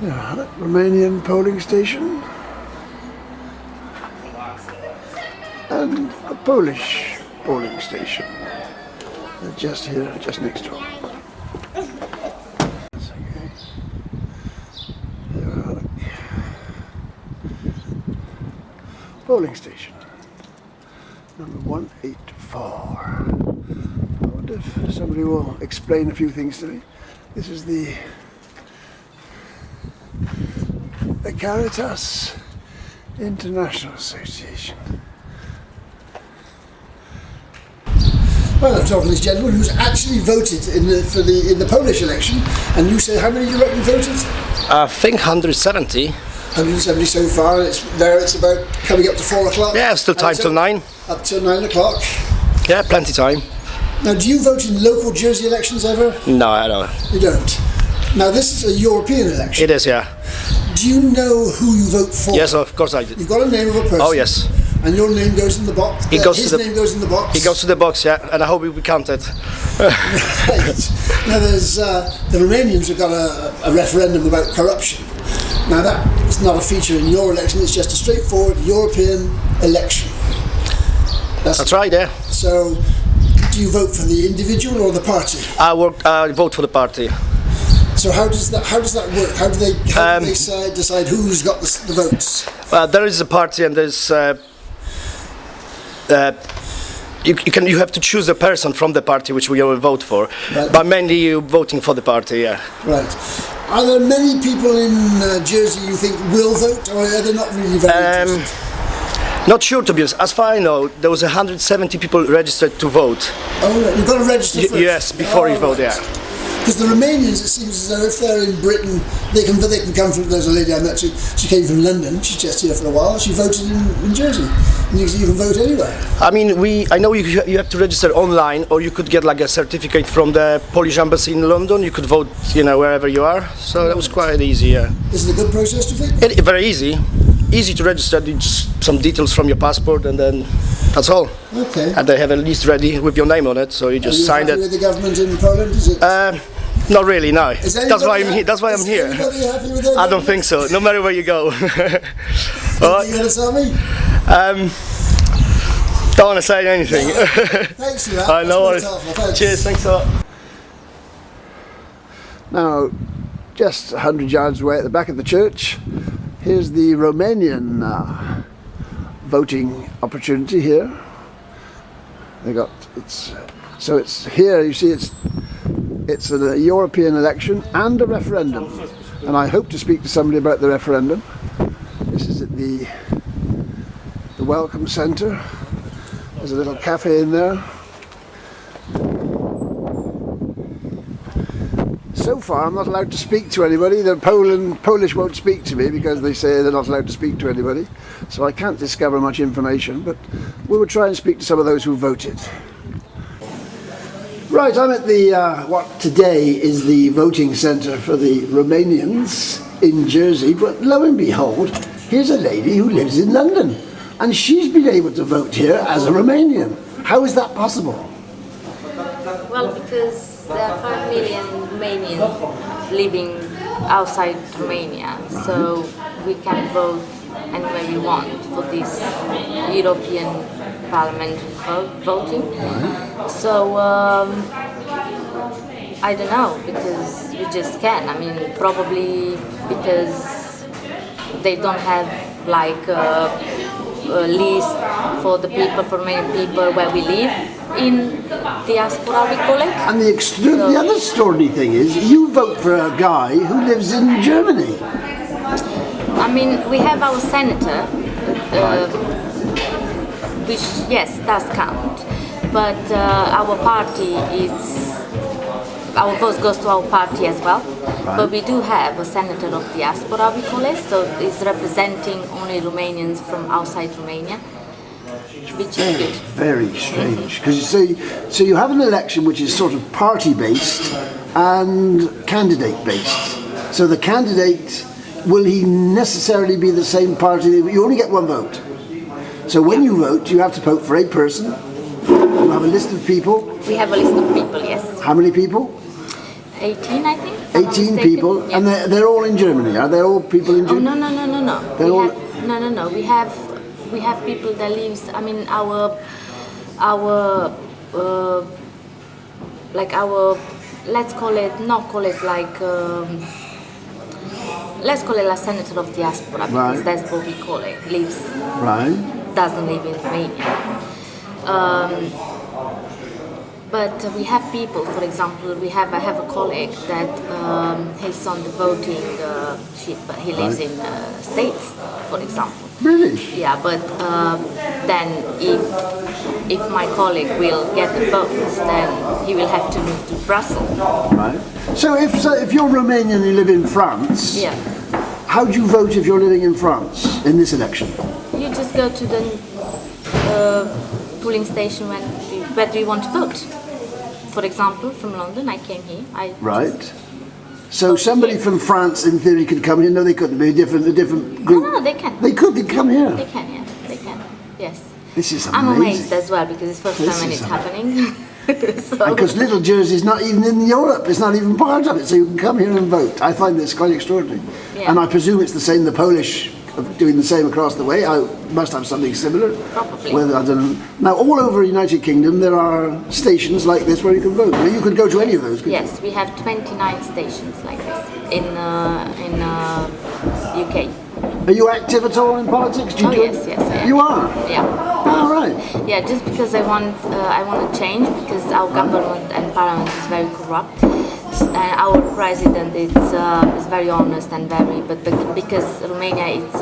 Yeah, Romanian polling station and a Polish polling station. They're just here, just next door. That's okay. There we are. Polling station number 184. I wonder if somebody will explain a few things to me. This is the Caritas International Association. Well, I'm talking to this gentleman who's actually voted in the Polish election, and you say how many do you reckon voted? I think 170. 170 so far. It's about coming up to 4 o'clock. Yeah, still time till 9. Up till 9 o'clock. Yeah, plenty time. Now, do you vote in local Jersey elections ever? No, I don't. You don't. Now, this is a European election. It is, yeah. Do you know who you vote for? Yes, of course I do. You've got a name of a person. Oh, yes. And your name goes in the box. His name goes in the box. He goes to the box, yeah, and I hope he will be counted. Right. Now, there's the Romanians have got a referendum about corruption. Now, that is not a feature in your election. It's just a straightforward European election. That's right, yeah. So, do you vote for the individual or the party? I vote for the party. So how does that work? How do they decide who's got the votes? Well, there is a party, and there's you have to choose a person from the party which we will vote for. Right. But mainly you're voting for the party, yeah. Right. Are there many people in Jersey you think will vote, or are they not really very interested? Not sure, to be honest. As far as I know, there was 170 people registered to vote. Oh, right. You've got to register first. Yes, before you vote, yeah. Because the Romanians, it seems as though if they're in Britain, they can come from. There's a lady I met. She came from London. She's just here for a while. She voted in Jersey. And you can vote anywhere. I mean, I know you have to register online, or you could get like a certificate from the Polish embassy in London. You could vote, wherever you are. So that was quite easy, yeah. Is it a good process, do you think? Very easy. Easy to register. Just some details from your passport, and then that's all. Okay. And they have a list ready with your name on it, so you just sign it. Are you happy with the government in Poland? Is it? Not really, no. That's why I'm here. That's why I'm here. Anybody happy with I don't think so. No matter where you go. What are you going to tell me? Don't want to say anything. No. Thanks for that. No worries. Thanks. Cheers. Thanks a lot. Now, just 100 yards away at the back of the church, here's the Romanian voting opportunity here. It's here. You see, it's a European election and a referendum, and I hope to speak to somebody about the referendum. This is at the Welcome Centre. There's a little cafe in there. So far I'm not allowed to speak to anybody. The Polish won't speak to me because they say they're not allowed to speak to anybody, so I can't discover much information, but we will try and speak to some of those who voted. Right, I'm at the what today is the voting centre for the Romanians in Jersey, but lo and behold, here's a lady who lives in London, and she's been able to vote here as a Romanian. How is that possible? Well, because there are 5 million Romanians living outside Romania, so we can vote anywhere we want for this European Parliament voting. So I don't know, because we just can. I mean, probably because they don't have like a list for the people, for many people where we live in diaspora, we call it. And the other extraordinary thing is, you vote for a guy who lives in Germany. I mean, we have our senator, which, yes, does count. But our party our vote goes to our party as well. Right. But we do have a senator of diaspora, we call it, so it's representing only Romanians from outside Romania, which is good. Very strange, because so you have an election which is sort of party-based and candidate-based. So the candidate, will he necessarily be the same party? You only get one vote. So when you vote, you have to vote for a person. You have a list of people. We have a list of people, yes. How many people? 18, I think. if I'm not 18 mistaken. people, Yeah. and they're all in Germany. Are they all people in Oh Germany? no. They're all- No. We have people that lives. I mean, our like our, let's call it, not call it like, let's call it a senator of diaspora, because Right. that's what we call it. Lives, Right. doesn't live in Romania. But we have people, for example, I have a colleague that he's on the voting sheet, but he lives Right. in States, for example. Really? Yeah, but then if my colleague will get the votes, then he will have to move to Brussels. Right. So if you're Romanian and you live in France, Yeah, how do you vote if you're living in France in this election? you just go to the polling station where do you want to vote. For example, from London, I came here. Right. So somebody from France, in theory, could come here. No, they couldn't. Be a different group. No, they can. They could. They'd come here. They can, yeah, they can. Yes. This is I'm amazing. amazed as well because it's the first This time when is it's amazing. happening. So, Because Little Jersey is not even in Europe. It's not even part of it. So you can come here and vote. I find this quite extraordinary. Yeah. And I presume it's the same. The Polish are doing the same across the way. I must have something similar. Probably. Whether I don't know. Now, all over the United Kingdom, there are stations like this where you can vote. Now, you could go to any of those. Couldn't yes, we have 29 stations like this in UK. you? Are you active at all in politics? Do you Oh, join- yes, I am. You are. Yeah. All right. Yeah, just because I want to change because our government and parliament is very corrupt, and our president is very honest and but because Romania is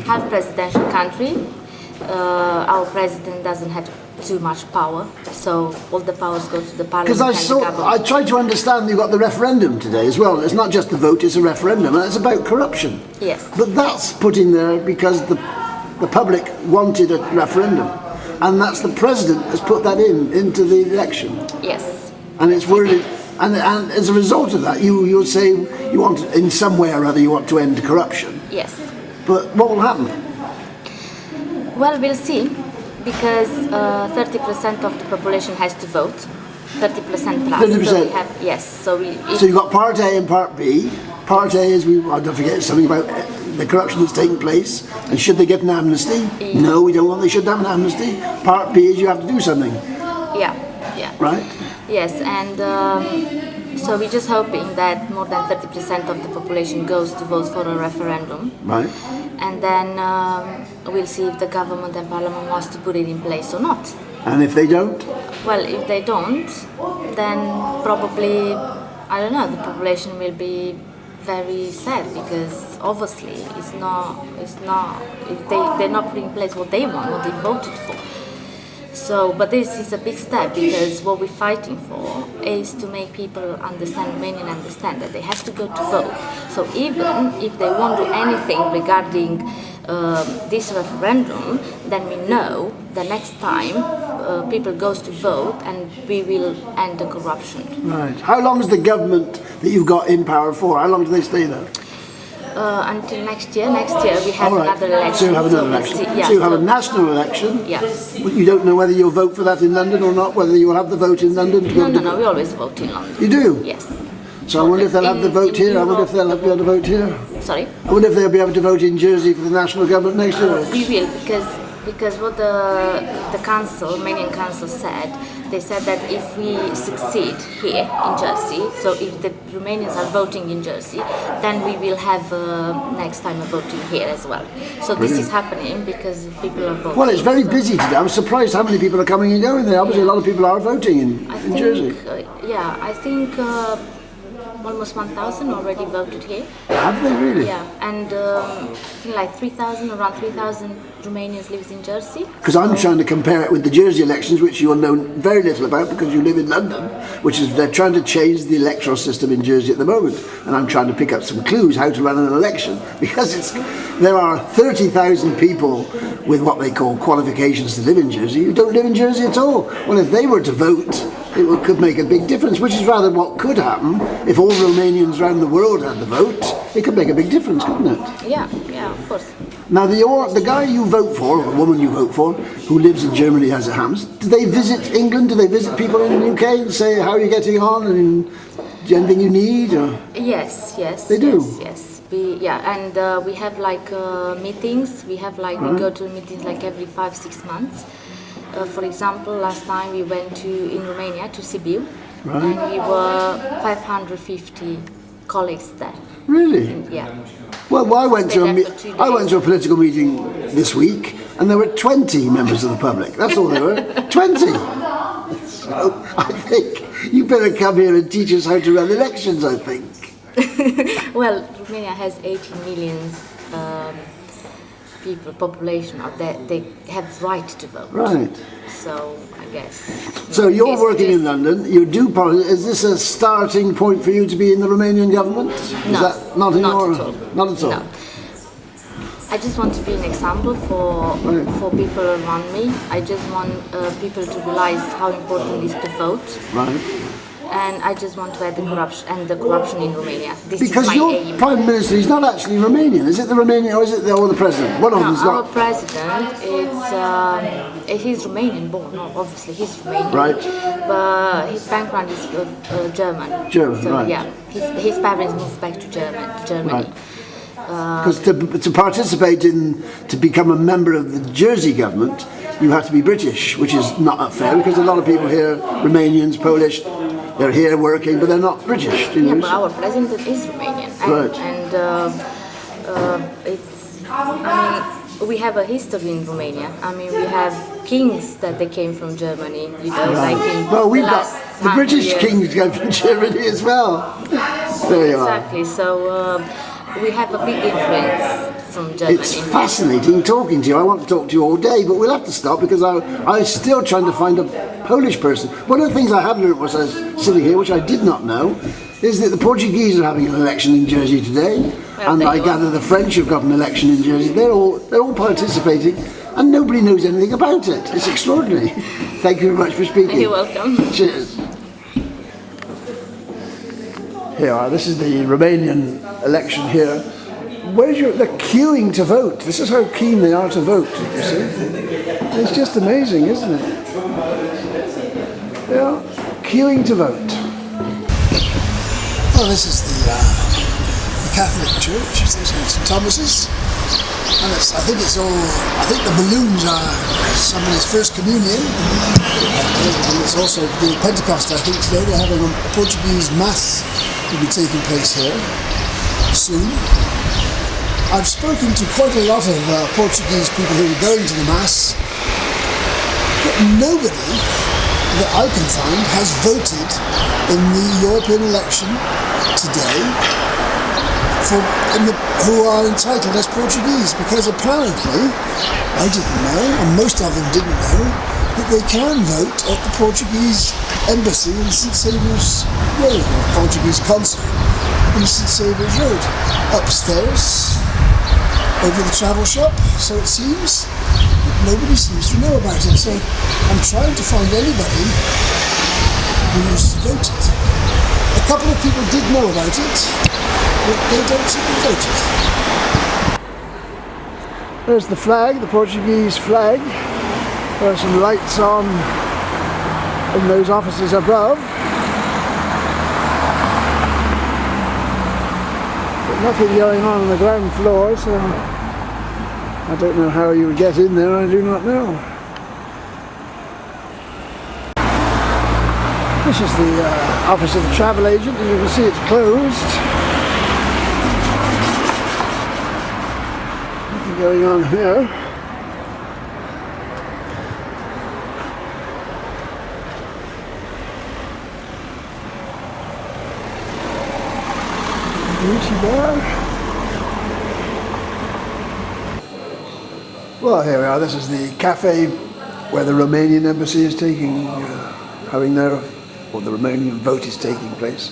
half presidential country, our president doesn't have too much power, so all the powers go to the parliament Because and the government. I tried to understand you got the referendum today as well. It's not just the vote; it's a referendum, and it's about corruption. Yes. But that's put in there because the public wanted a referendum, and that's the president has put that into the election, Yes. and it's worded. And as a result of that, you'll say you want, in some way or other, you want to end corruption. Yes. But what will happen? Well, we'll see, because 30% of the population has to vote, 30% plus. 30%. So we have, yes. So we. So you've got Part A and Part B. Part A is, I don't forget, something about the corruption that's taking place, and should they get an amnesty? No, we don't want they should have an amnesty. Part B is you have to do something, Yeah. Yeah. right? Yes, and so we're just hoping that more than 30% of the population goes to vote for a referendum, Right. and then we'll see if the government and parliament wants to put it in place or not. And if they don't, Well, if they don't, then probably, I don't know, the population will be very sad because obviously it's not, if they're not putting in place what they want, what they voted for. So, but this is a big step because what we're fighting for is to make people understand, Romanian understand that they have to go to vote. So even if they won't do anything regarding this referendum, then we know the next time people goes to vote and we will end the corruption. right. How long is the government that you've got in power for? How long do they stay there? Until next year. Next year we have All right. another election. So you'll have another we'll election. see- yeah, So you'll have a so- national election. Yeah. But you don't know whether you'll vote for that in London or not. Whether you will have the vote in London. to go to- No. We always vote in London. You do. Yes. So I wonder if they'll have the vote In here. I wonder if they'll be able to vote here. Sorry. I wonder if they'll be able to vote in Jersey for the national government next year. We will because what the council, Romanian council said, they said that if we succeed here in Jersey, so if the Romanians are voting in Jersey, then we will have next time a voting here as well. So this is happening because people are voting. Well, it's very So busy today. I'm surprised how many people are coming and going there. Obviously, a lot of people are voting I in Jersey. think, I think almost 1,000 already voted here. Have they really? Yeah, and I think like 3,000, around 3,000 Romanians lives in Jersey. Because I'm trying to compare it with the Jersey elections, which you will know very little about because you live in London, which is they're trying to change the electoral system in Jersey at the moment. And I'm trying to pick up some clues how to run an election because there are 30,000 people with what they call qualifications to live in Jersey who don't live in Jersey at all. Well, if they were to vote, could make a big difference, which is rather what could happen if all Romanians around the world had the vote. It could make a big difference, couldn't it? Yeah, of course. Now, the guy you vote for, or the woman you vote for, who lives in Germany as it happens, do they visit England? Do they visit people in the UK and say, how are you getting on? And anything you need? Or? Yes, yes. They do? Yes. And we have like meetings. We have like we go to meetings like every 5-6 months. For example, last time we went in Romania to Sibiu, and we were 550 colleagues there. Really? Yeah. Well, I went Stayed there for 2 I went days. to a political meeting this week, and there were 20 members of the public. That's all there were. 20. So I think you better come here and teach us how to run elections. I think. Well, Romania has 18 million people, population, or they have right to vote. Right. So I guess. So you're It's working in just- London. You do. Is this a starting point for you to be in the Romanian government? Is No, that not in not your? at all. Not at all. No. I just want to be an example Right. for people around me. I just want people to realize how important it is to vote, Right. and I just want to end the corruption in Romania. This Because is my your aim. prime minister is not actually Romanian. Is it the Romanian or is it the president? One of No, them's our not. president he's Romanian born. No, obviously he's Romanian. Right. But his background is German. German, So right. yeah, his parents moved back to Germany. Right. Because to participate to become a member of the Jersey government, you have to be British, which is not fair because a lot of people here, Romanians, Polish, they're here working, but they're not British. You Yeah, know? but our president is Romanian, and, Right. it's. I mean, we have a history in Romania. I mean, we have kings that they came from Germany. You know, like in Well, we've the got last the 100 British years. kings go from Germany as well. There you are. Exactly. So we have a big influence from Germany. It's fascinating talking to you. I want to talk to you all day, but we'll have to stop because I'm still trying to find a Polish person. One of the things I have learned was I was sitting here, which I did not know, is that the Portuguese are having an election in Jersey today, Well, and there I you gather the French have got an election in Jersey. They're all participating, and nobody knows anything about it. It's extraordinary. Thank you very much for speaking. You're welcome. Cheers. Here are. This is the Romanian election here. They're queuing to vote. This is how keen they are to vote, you see. It's just amazing, isn't it? They are queuing to vote. Well, this is the Catholic Church, St Thomas's, and I think the balloons are somebody's first communion, and it's also the Pentecost. I think today they're having a Portuguese mass will be taking place here soon. I've spoken to quite a lot of Portuguese people who are going to the mass, but nobody that I can find has voted in the European election today who are entitled as Portuguese, because apparently, I didn't know, and most of them didn't know, that they can vote at the Portuguese embassy in St Saviour's Road, or Portuguese consul in St Saviour's Road, upstairs over the travel shop, so it seems. Nobody seems to know about it, so I'm trying to find anybody who's voted. A couple of people did know about it, but they don't seem to have voted. There's the flag, the Portuguese flag. There are some lights on in those offices above. But nothing going on the ground floor, so I don't know how you would get in there, I do not know. This is the office of the travel agent, and you can see it's closed. Nothing going on here. Beauty bar. Well, here we are. This is the cafe where the Romanian embassy is having the Romanian vote is taking place.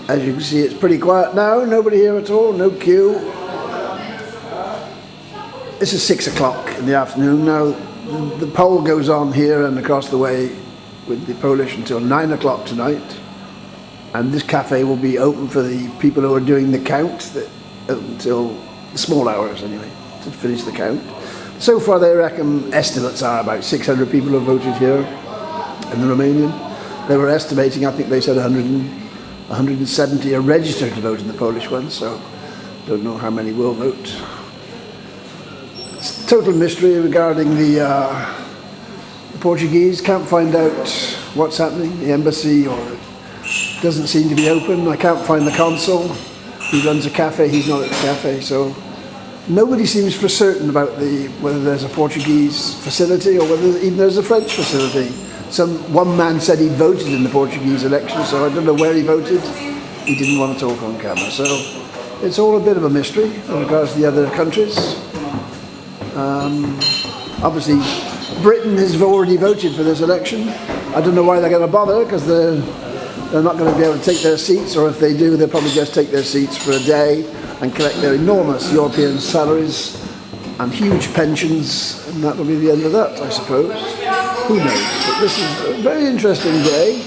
As you can see, it's pretty quiet now. Nobody here at all. No queue. This is 6 o'clock in the afternoon now. The poll goes on here and across the way with the Polish until 9 o'clock tonight. And this cafe will be open for the people who are doing the count until the small hours anyway, to finish the count. So far they reckon estimates are about 600 people have voted here in the Romanian. They were estimating, I think they said 100 170 are registered to vote in the Polish one, so don't know how many will vote. It's total mystery regarding the Portuguese. Can't find out what's happening. The embassy doesn't seem to be open. I can't find the consul. He runs a cafe. He's not at the cafe, so nobody seems for certain about whether there's a Portuguese facility or whether even there's a French facility. One man said he voted in the Portuguese election, so I don't know where he voted. He didn't want to talk on camera, so it's all a bit of a mystery in regards to the other countries. Obviously, Britain has already voted for this election. I don't know why they're going to bother, because they're not going to be able to take their seats, or if they do, they'll probably just take their seats for a day and collect their enormous European salaries and huge pensions, and that will be the end of that, I suppose. Who knows? But this is a very interesting day.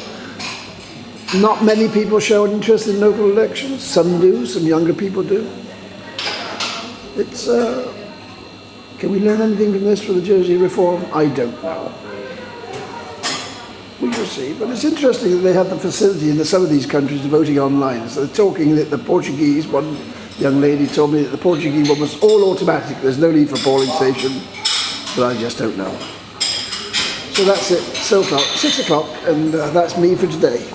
Not many people show an interest in local elections. Some do, some younger people do. It's, can we learn anything from this for the Jersey reform? I don't know. We will see. But it's interesting that they have the facility in some of these countries of voting online. So they're talking that the Portuguese, one young lady told me that the Portuguese one was all automatic. There's no need for a polling station. But I just don't know. So that's it. So 6 o'clock, and that's me for today.